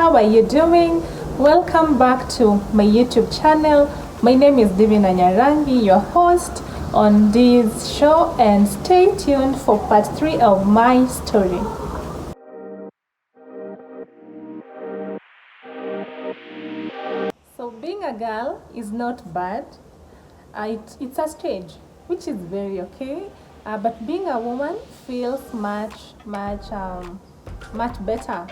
how are you doing? Welcome back to my YouTube channel. My name is Divina Nyarangi, your host on this show, and stay tuned for part 3 of my story. So being a girl is not bad. It's a stage, which is very okay. But being a woman feels much better,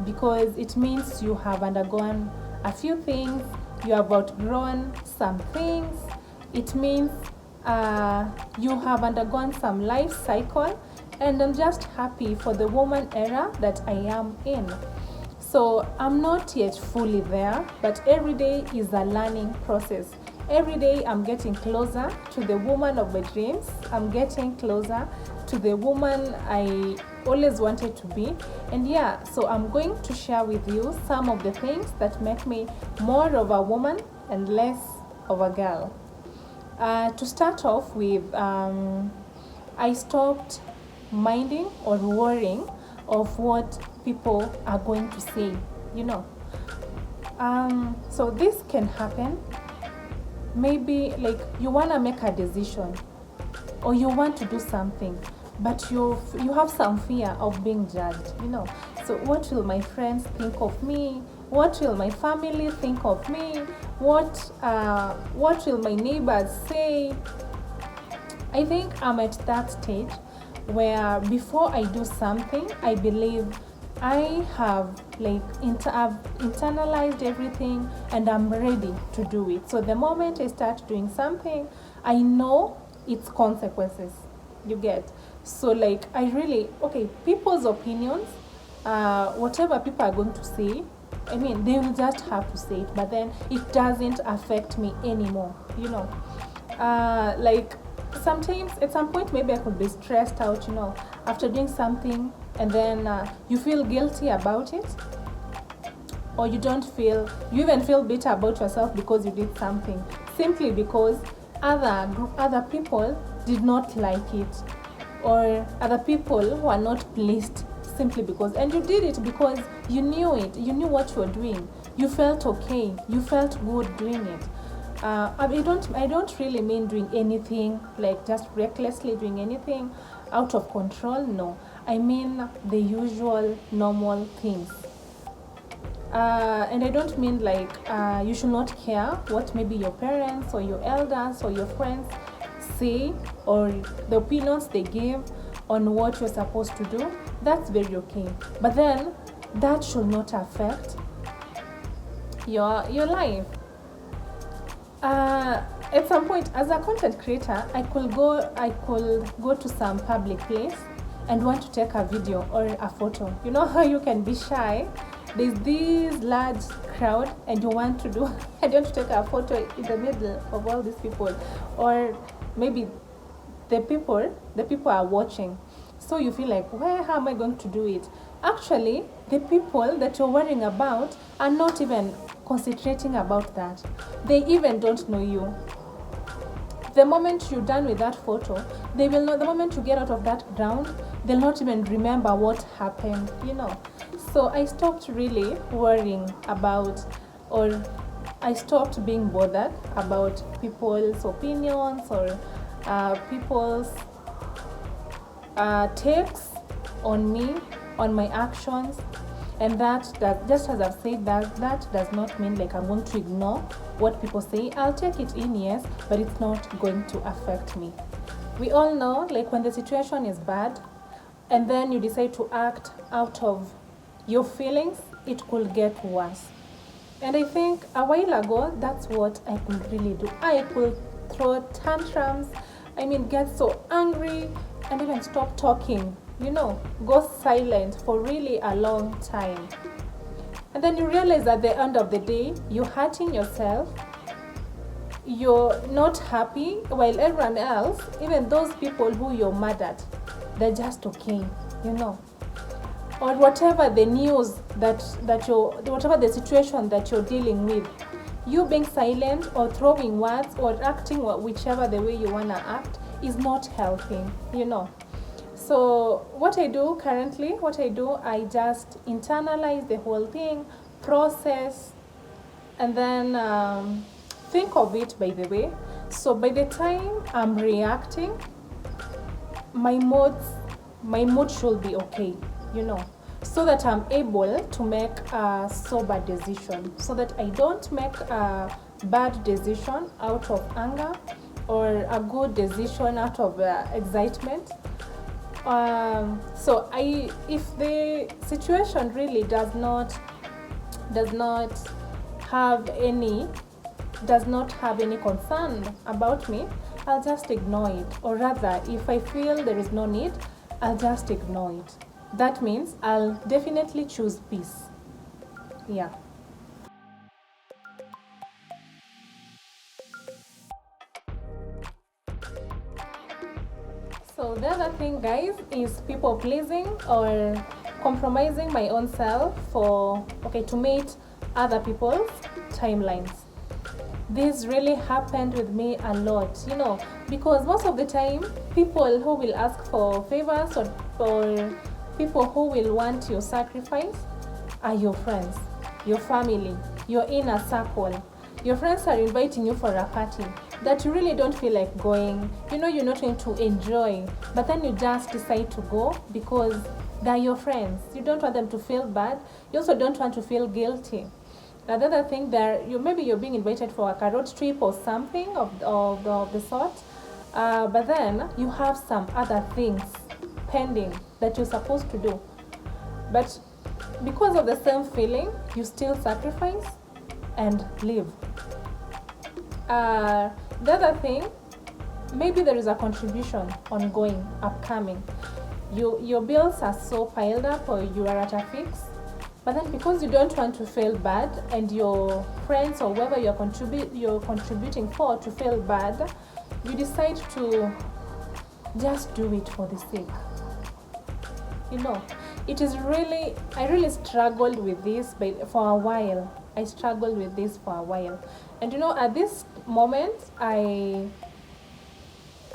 because it means you have undergone a few things, you have outgrown some things. It means you have undergone some life cycle, and I'm just happy for the woman era that I am in. So I'm not yet fully there, but every day is a learning process. Every day I'm getting closer to the woman of my dreams. I'm getting closer to the woman I always wanted to be. And yeah, so I'm going to share with you some of the things that make me more of a woman and less of a girl. To start off with, I stopped minding or worrying of what people are going to say, you know. So this can happen. Maybe like you want to make a decision or you want to do something, but you have some fear of being judged, you know. So what will my friends think of me? What will my family think of me? What will my neighbors say? I think I'm at that stage where before I do something, I believe I have I've internalized everything and I'm ready to do it. So the moment I start doing something, I know its consequences. You get? So people's opinions, whatever people are going to say, I mean, they will just have to say it, but then it doesn't affect me anymore, you know. Sometimes at some point maybe I could be stressed out, you know, after doing something, and then you feel guilty about it, or you even feel bitter about yourself because you did something simply because other people did not like it, or other people were not pleased simply because, and you did it because you knew what you were doing, you felt okay, you felt good doing it. I don't really mean doing anything like just recklessly doing anything out of control. No, I mean the usual normal things. And I don't mean you should not care what maybe your parents or your elders or your friends say, or the opinions they give on what you're supposed to do. That's very okay. But then that should not affect your life. At some point, as a content creator, I could go to some public place and want to take a video or a photo. You know how you can be shy? There's this large crowd and you want to take a photo in the middle of all these people, or maybe the people are watching. So you feel like, how am I going to do it? Actually, the people that you're worrying about are not even concentrating about that. They even don't know you. The moment you're done with that photo, they will know. The moment you get out of that ground, they'll not even remember what happened, you know. So I stopped really worrying about, or I stopped being bothered about people's opinions or people's takes on me, on my actions. And that just as I've said, that does not mean like I'm going to ignore what people say. I'll take it in, yes, but it's not going to affect me. We all know, like, when the situation is bad and then you decide to act out of your feelings, it could get worse. And I think a while ago, that's what I could really do. I could throw tantrums, get so angry and even stop talking, you know, go silent for really a long time. And then you realize at the end of the day, you're hurting yourself, you're not happy, while everyone else, even those people who you're mad at, they're just okay, you know. Or whatever the news whatever the situation that you're dealing with, you being silent or throwing words or acting whichever the way you want to act is not helping, you know. So what I do currently, I just internalize the whole thing, process, and then think of it, by the way. So by the time I'm reacting, my mood should be okay, so that I'm able to make a sober decision, so that I don't make a bad decision out of anger or a good decision out of excitement. So if the situation really does not have any concern about me, I'll just ignore it. Or rather, if I feel there is no need, I'll just ignore it. That means I'll definitely choose peace. Yeah. So the other thing, guys, is people pleasing or compromising my own self to meet other people's timelines. This really happened with me a lot, because most of the time, people who will ask for favors or people who will want your sacrifice are your friends, your family, your inner circle. Your friends are inviting you for a party that you really don't feel like going. You're not going to enjoy, but then you just decide to go because they're your friends. You don't want them to feel bad. You also don't want to feel guilty. Another thing, maybe you're being invited for a road trip or something of the sort, but then you have some other things pending that you're supposed to do. But because of the same feeling, you still sacrifice and leave. The other thing, maybe there is a contribution ongoing, upcoming. Your bills are so piled up, or you are at a fix. But then because you don't want to feel bad, and your friends or whoever you're contributing for to feel bad, you decide to just do it for the sake. It is really, I really struggled with this for a while. And at this moment, I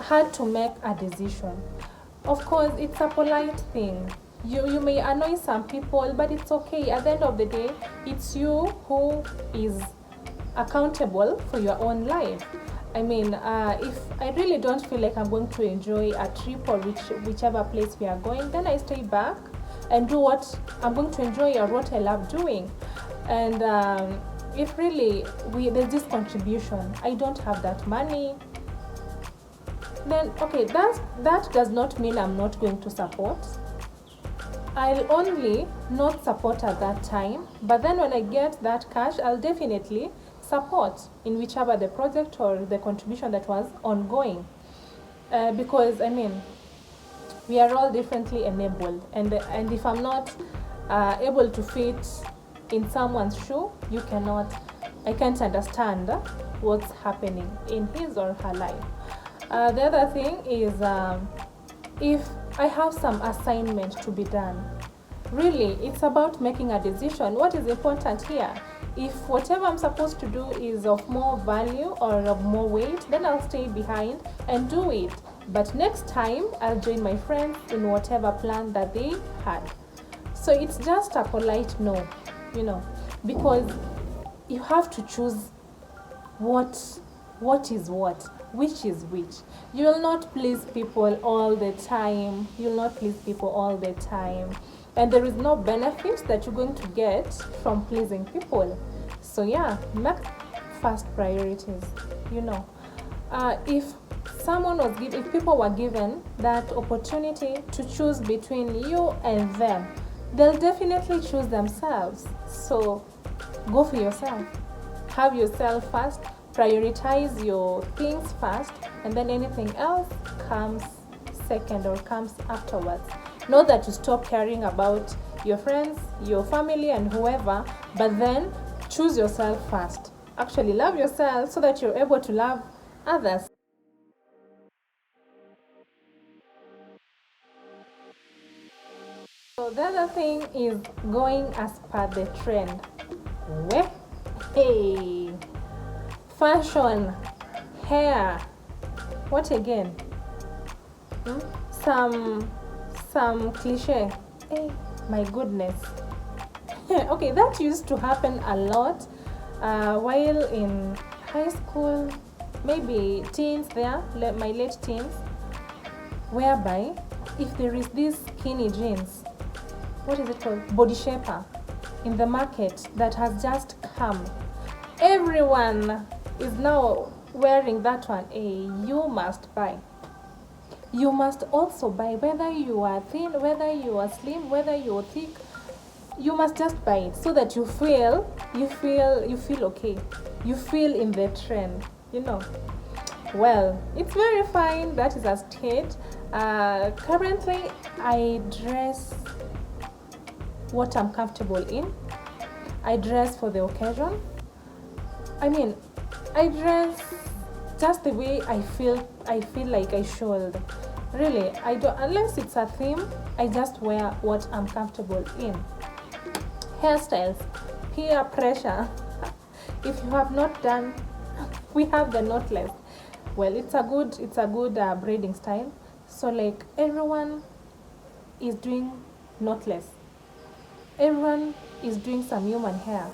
had to make a decision. Of course, it's a polite thing. You may annoy some people, but it's okay. At the end of the day, it's you who is accountable for your own life. I mean, if I really don't feel like I'm going to enjoy a trip or whichever place we are going, then I stay back and do what I'm going to enjoy or what I love doing. And if really there's this contribution, I don't have that money, then okay, that does not mean I'm not going to support. I'll only not support at that time, but then when I get that cash, I'll definitely support in whichever the project or the contribution that was ongoing. Because, I mean, we are all differently enabled, and if I'm not able to fit in someone's shoe, I can't understand what's happening in his or her life. The other thing is, if I have some assignment to be done, really, it's about making a decision. What is important here? If whatever I'm supposed to do is of more value or of more weight, then I'll stay behind and do it. But next time, I'll join my friends in whatever plan that they had. So it's just a polite no, because you have to choose what is what, which is which. You will not please people all the time. And there is no benefit that you're going to get from pleasing people. So yeah, make first priorities. If people were given that opportunity to choose between you and them, they'll definitely choose themselves. So go for yourself. Have yourself first. Prioritize your things first, and then anything else comes second or comes afterwards. Not that you stop caring about your friends, your family, and whoever, but then choose yourself first. Actually, love yourself so that you're able to love others. So the other thing is going as per the trend. Hey, fashion, hair, what again? Some cliche. Hey, my goodness. Okay, that used to happen a lot while in high school, maybe teens there, my late teens, whereby if there is this skinny jeans, what is it called? Body shaper in the market that has just come. Everyone is now wearing that one. Hey, you must buy. You must also buy, whether you are thin, whether you are slim, whether you're thick. You must just buy it so that you feel okay. You feel in the trend, you know. Well, it's very fine. That is a stage. Currently, I dress what I'm comfortable in. I dress for the occasion. I mean, I dress just the way I feel like I should. Really, I don't, unless it's a theme, I just wear what I'm comfortable in. Hairstyles, peer pressure. If you have not done, we have the knotless. Well, it's a good braiding style. So like everyone is doing knotless. Everyone is doing some human hair.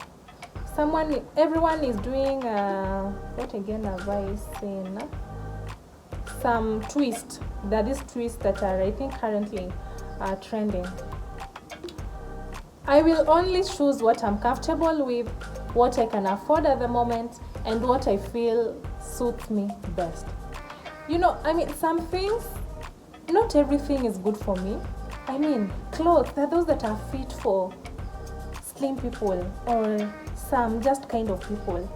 Everyone is doing what again have I seen? Some twist. That is twists that are, I think, currently trending. I will only choose what I'm comfortable with, what I can afford at the moment, and what I feel suits me best. You know, I mean, some things, not everything is good for me. I mean, clothes, they're those that are fit for slim people or some just kind of people.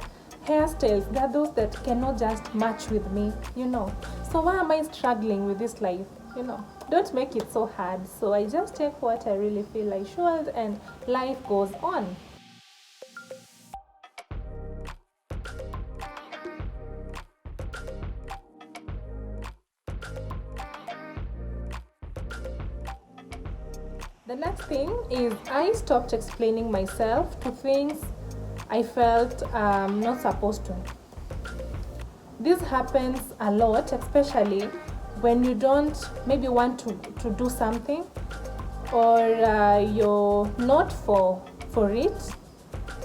Hairstyles, they're those that cannot just match with me, you know. So why am I struggling with this life, you know? Don't make it so hard. So I just take what I really feel I should, and life goes on. The next thing is I stopped explaining myself to things I felt not supposed to. This happens a lot, especially when you don't maybe want to do something, or you're not for it.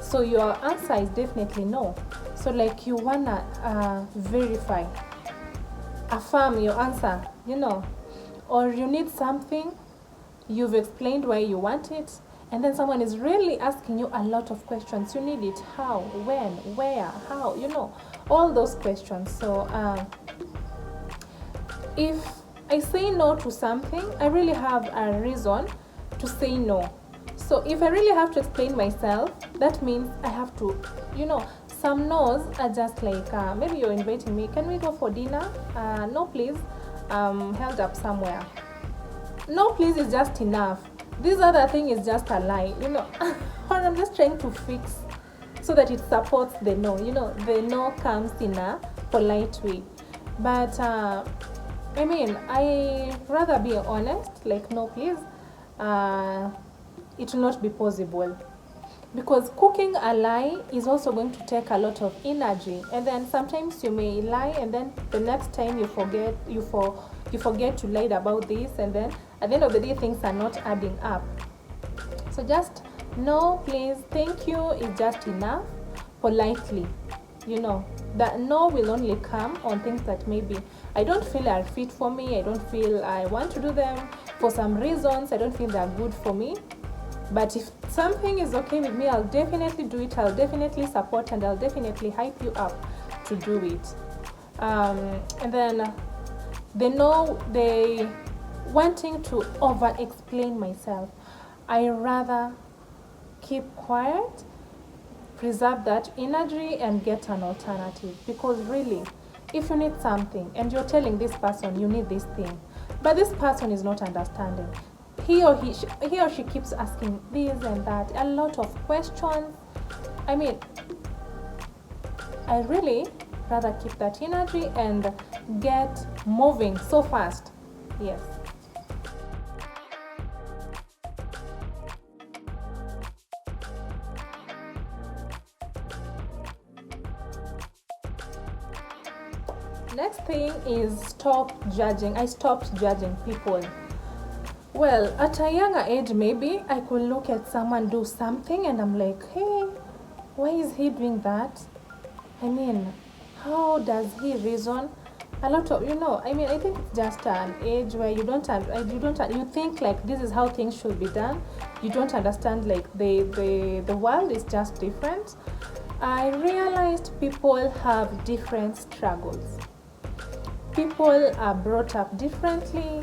So your answer is definitely no. So like you wanna verify, affirm your answer, you know, or you need something, you've explained why you want it, and then someone is really asking you a lot of questions. You need it, how, when, where, how, you know, all those questions. So if I say no to something, I really have a reason to say no. So if I really have to explain myself, that means I have to, you know, some no's are just like, maybe you're inviting me, can we go for dinner? No please, held up somewhere. No please is just enough. This other thing is just a lie, you know. Or I'm just trying to fix so that it supports the no, you know. The no comes in a polite way. But I mean, I rather be honest, like no please, it will not be possible. Because cooking a lie is also going to take a lot of energy, and then sometimes you may lie, and then the next time you forget to lie about this, and then at the end of the day things are not adding up. So just no please, thank you is just enough, politely, you know. That no will only come on things that maybe I don't feel are fit for me, I don't feel I want to do them for some reasons, I don't feel they're good for me. But if something is okay with me, I'll definitely do it, I'll definitely support, and I'll definitely hype you up to do it. And then they wanting to over explain myself, I rather keep quiet, preserve that energy, and get an alternative. Because really, if you need something and you're telling this person you need this thing, but this person is not understanding, he or she keeps asking this and that, a lot of questions, I mean, I really rather keep that energy and get moving so fast. Yes. Next thing is stop judging. I stopped judging people. Well, at a younger age, maybe I could look at someone do something and I'm like, hey, why is he doing that? I mean, how does he reason? A lot of, I think it's just an age where you think like this is how things should be done. You don't understand like the world is just different. I realized people have different struggles. People are brought up differently.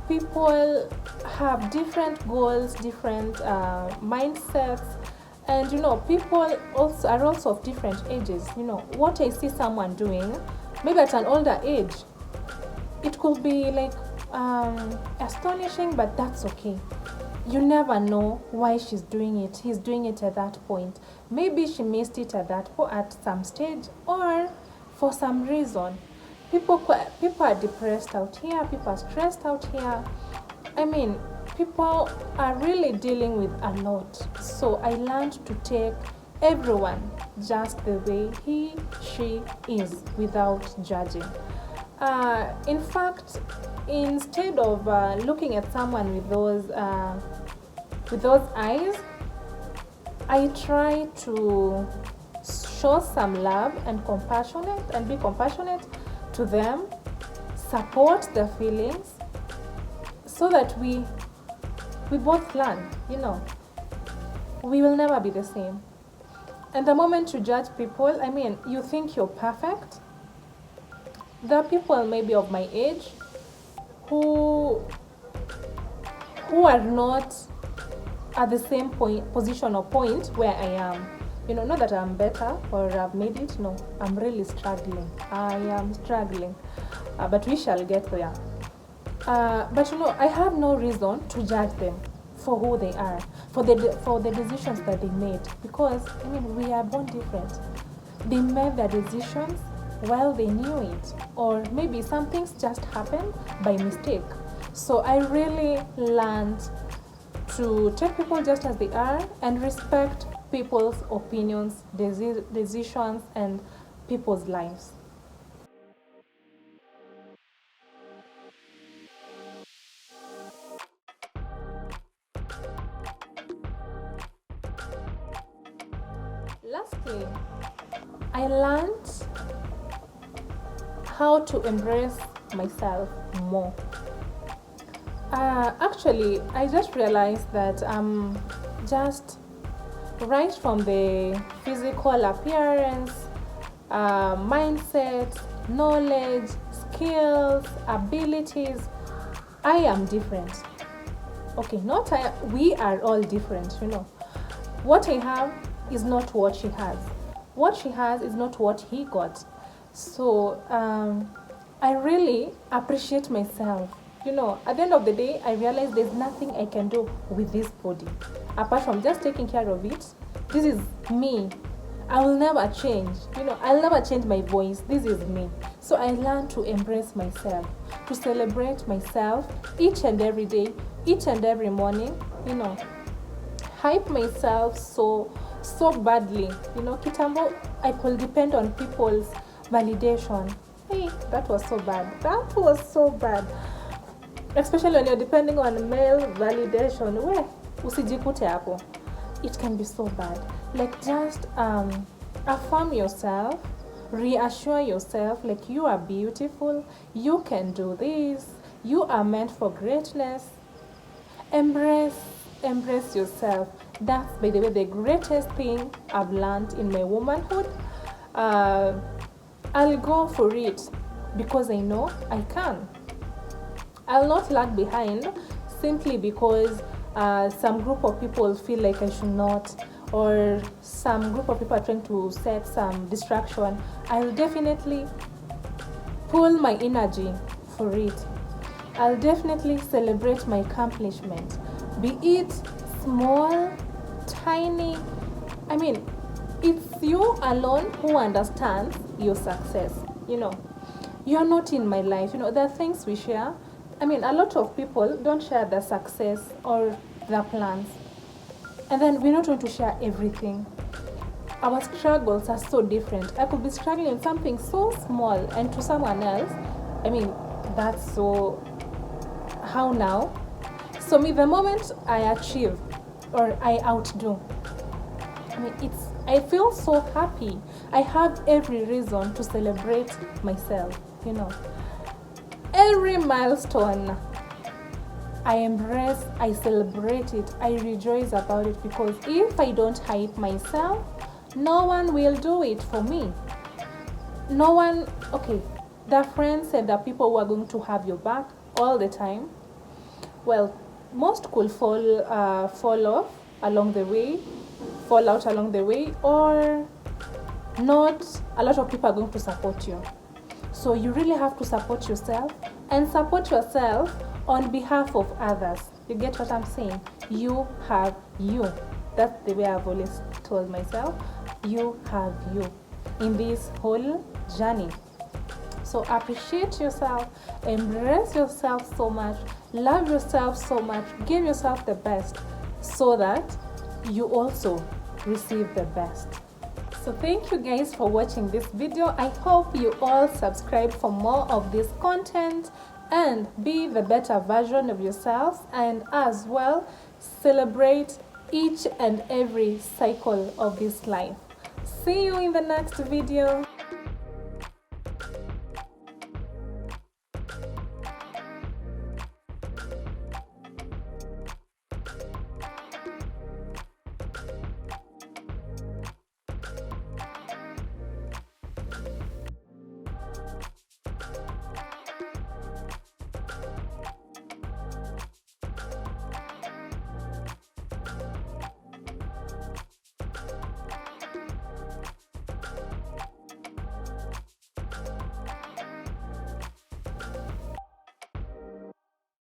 People have different goals, different mindsets, and people also are also of different ages. What I see someone doing, maybe at an older age, it could be like astonishing, but that's okay. You never know why she's doing it. He's doing it at that point. Maybe she missed it at some stage, or for some reason. People are depressed out here. People are stressed out here. I mean, people are really dealing with a lot. So I learned to take everyone just the way she is without judging. In fact, instead of looking at someone with those eyes, I try to show some love and be compassionate to them, support their feelings, so that we both learn. We will never be the same. And the moment you judge people, you think you're perfect. There are people maybe of my age who are not at the same position or point where I am. Not that I'm better or I've made it. No, I'm really struggling. I am struggling, but we shall get there. But I have no reason to judge them for who they are, for the decisions that they made, because we are born different. They made their decisions while they knew it, or maybe some things just happened by mistake. So I really learned to take people just as they are and respect people's opinions, decisions, and people's lives. Lastly, I learned how to embrace myself more. Actually, I just realized that just right from the physical appearance, mindset, knowledge, skills, abilities, I am different. Okay, we are all different. What I have is not what she has. What she has is not what he got. So I really appreciate myself. At the end of the day, I realize there's nothing I can do with this body apart from just taking care of it. This is me. I will never change. I'll never change my voice. This is me. So I learn to embrace myself, to celebrate myself each and every day, each and every morning. Hype myself so badly. Kitambo, I could depend on people's validation. Hey, that was so bad. That was so bad. Especially when you're depending on male validation. Usijikute hapo. It can be so bad. Like, just affirm yourself, reassure yourself, like, you are beautiful, you can do this, you are meant for greatness. Embrace yourself. That's, by the way, the greatest thing I've learned in my womanhood. I'll go for it because I know I can. I'll not lag behind simply because some group of people feel like I should not, or some group of people are trying to set some distraction. I'll definitely pull my energy for it. I'll definitely celebrate my accomplishment, be it small, tiny. It's you alone who understands your success. You're not in my life. There are things we share. A lot of people don't share their success or their plans. And then we're not going to share everything. Our struggles are so different. I could be struggling in something so small, and to someone else, that's so, how now? So me, the moment I achieve or I outdo, I feel so happy. I have every reason to celebrate myself, Every milestone, I embrace, I celebrate it, I rejoice about it, because if I don't hype myself, no one will do it for me. No one, okay, the friends and the people who are going to have your back all the time, well, most could fall off along the way, fall out along the way, or not a lot of people are going to support you. So you really have to support yourself, and support yourself on behalf of others. You get what I'm saying? You have you. That's the way I've always told myself. You have you in this whole journey. So appreciate yourself, embrace yourself so much, love yourself so much, give yourself the best, so that you also receive the best. So thank you guys for watching this video. I hope you all subscribe for more of this content and be the better version of yourselves, and as well celebrate each and every cycle of this life. See you in the next video.